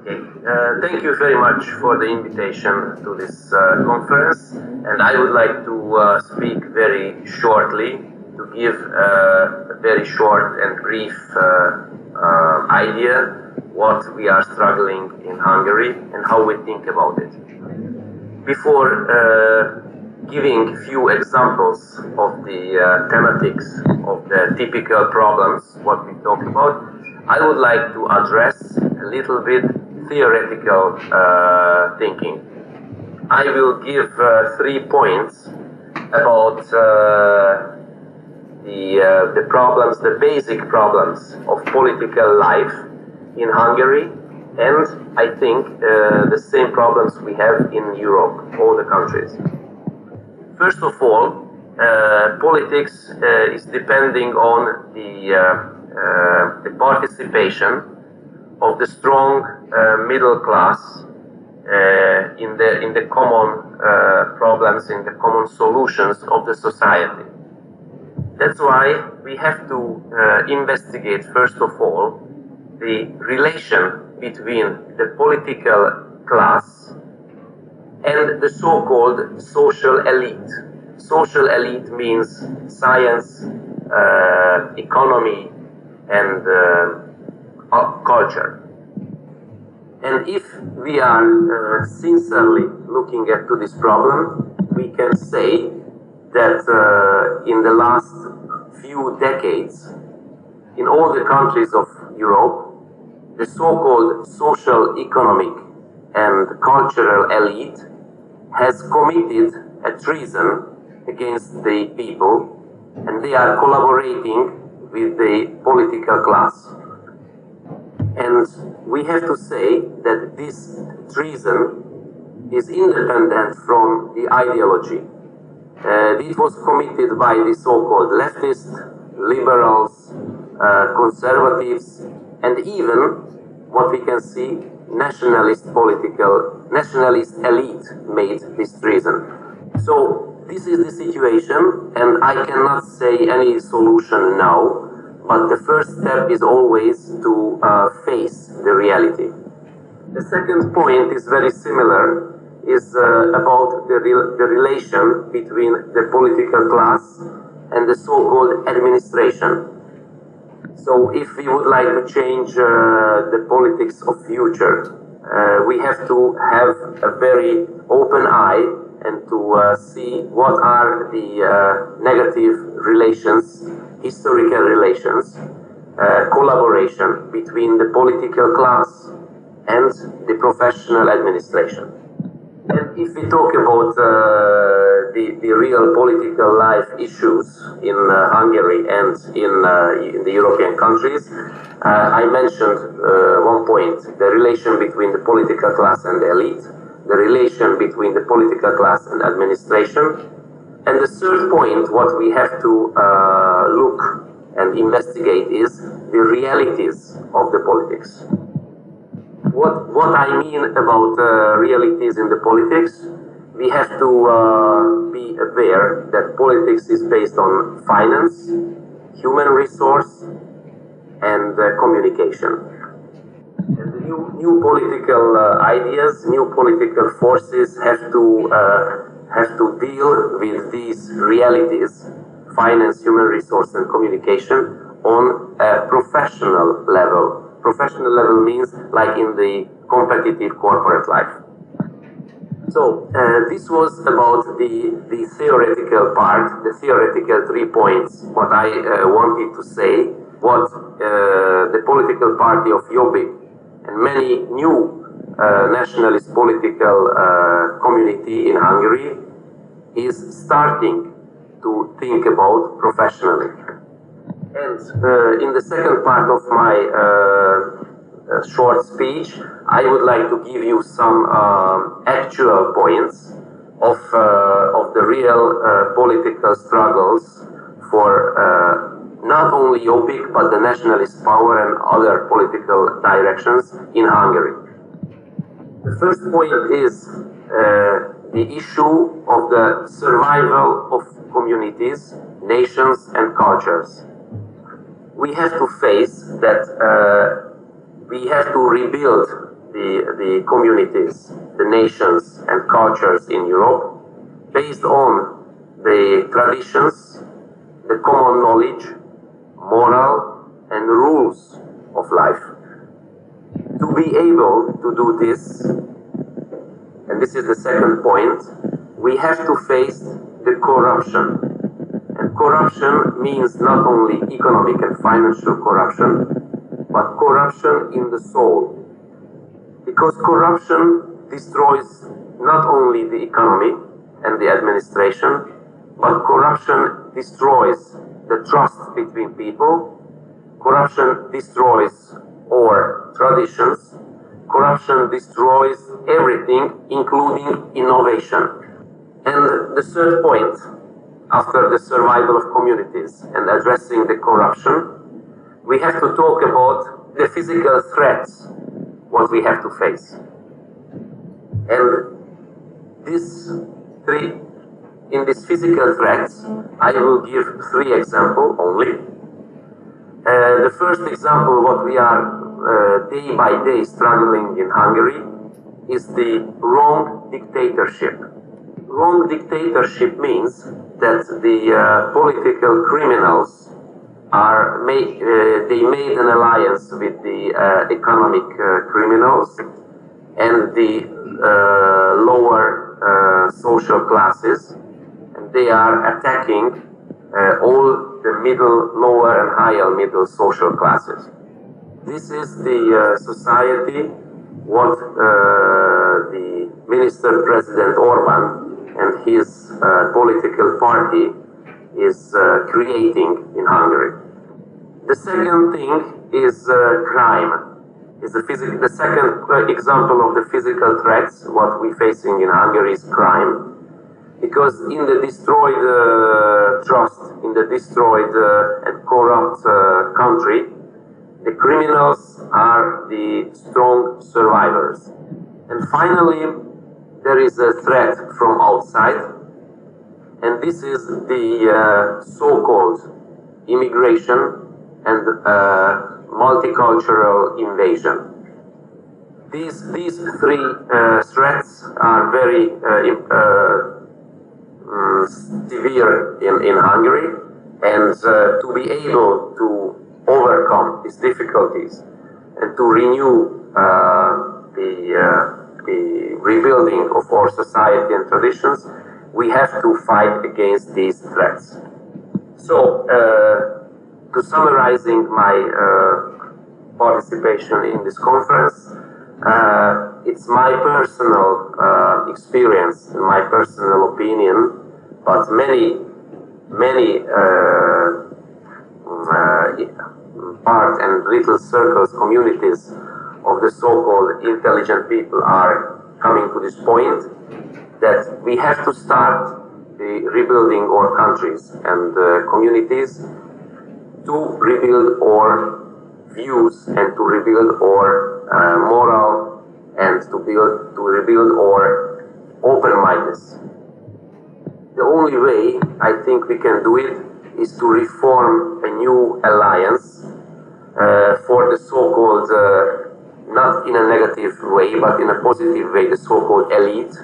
Okay. Thank you very much for the invitation to this conference, and I would like to speak very shortly to give a very short and brief idea what we are struggling in Hungary and how we think about it. Before giving few examples of the thematics of the typical problems, what we talk about, I would like to address a little bit theoretical thinking. I will give 3 points about the problems, the basic problems of political life in Hungary, and I think the same problems we have in Europe, all the countries. First of all, politics is depending on the participation of the strong middle class in the common problems, in the common solutions of the society. That's why we have to investigate, first of all, the relation between the political class and the so-called social elite. Social elite means science, economy, and culture. And if we are sincerely looking into this problem, we can say that in the last few decades, in all the countries of Europe, the so-called social, economic, and cultural elite has committed a treason against the people, and they are collaborating with the political class. And we have to say that this treason is independent from the ideology. It was committed by the so-called leftists, liberals, conservatives, and even, what we can see, nationalist elite made this treason. So this is the situation, and I cannot say any solution now, but the first step is always to face the reality. The second point is very similar, is about the relation between the political class and the so-called administration. So if we would like to change the politics of future, we have to have a very open eye and to see what are the negative relations, historical relations, collaboration between the political class and the professional administration. And if we talk about the real political life issues in Hungary and in the European countries, I mentioned one point, the relation between the political class and the elite, the relation between the political class and administration, and the third point, what we have to look and investigate is the realities of the politics. What I mean about realities in the politics, we have to be aware that politics is based on finance, human resource, and communication. And the new political ideas, new political forces have to deal with these realities, finance, human resource, and communication, on a professional level. Professional level means like in the competitive corporate life. So this was about the theoretical part, the theoretical 3 points, what I wanted to say, what the political party of Jobbik and many new nationalist political community in Hungary is starting to think about professionally. And in the second part of my short speech, I would like to give you some actual points of the real political struggles for not only Jobbik, but the nationalist power and other political directions in Hungary. The first point is the issue of the survival of communities, nations, and cultures. We have to face that we have to rebuild the communities, the nations and cultures in Europe, based on the traditions, the common knowledge, moral and rules of life. To be able to do this, and this is the second point, we have to face the corruption. And corruption means not only economic and financial corruption, but corruption in the soul. Because corruption destroys not only the economy and the administration, but corruption destroys the trust between people, corruption destroys our traditions, corruption destroys everything, including innovation. And the third point, after the survival of communities and addressing the corruption, we have to talk about the physical threats, what we have to face. And in these physical threats, I will give 3 examples only. The first example, what we are day by day struggling in Hungary, is the wrong dictatorship. Wrong dictatorship means that the political criminals they made an alliance with the economic criminals and the lower social classes, and they are attacking all the middle, lower and higher middle social classes. This is the society what the Minister President Orban and his political party is creating in Hungary. The second thing is crime. The second example of the physical threats what we're facing in Hungary is crime. Because in the destroyed trust, in the destroyed and corrupt country, the criminals are the strong survivors. And finally, there is a threat from outside, and this is the so-called immigration and multicultural invasion. These 3 threats are very severe in Hungary, and to be able to overcome these difficulties and to renew the rebuilding of our society and traditions, we have to fight against these threats. So, to summarizing my participation in this conference, it's my personal experience, my personal opinion, but many part and little circles, communities of the so-called intelligent people are coming to this point that we have to start the rebuilding our countries and communities to rebuild our views and to rebuild our moral and to rebuild our open-mindedness. The only way I think we can do it is to reform a new alliance for the so-called, not in a negative way, but in a positive way, the so-called elite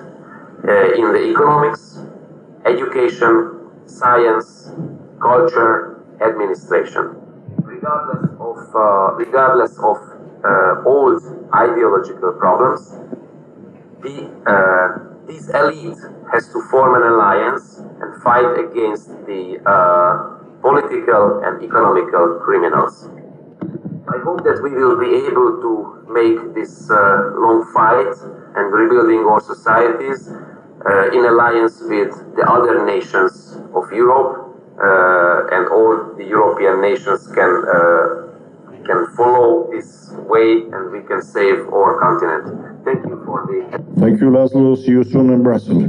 in the economics, education, science, culture, administration. Regardless of old ideological problems, this elite has to form an alliance and fight against the political and economical criminals. I hope that we will be able to make this long fight and rebuilding our societies in alliance with the other nations of Europe, and all the European nations can follow this way, and we can save our continent. Thank you for the... Thank you, László. See you soon in Brussels.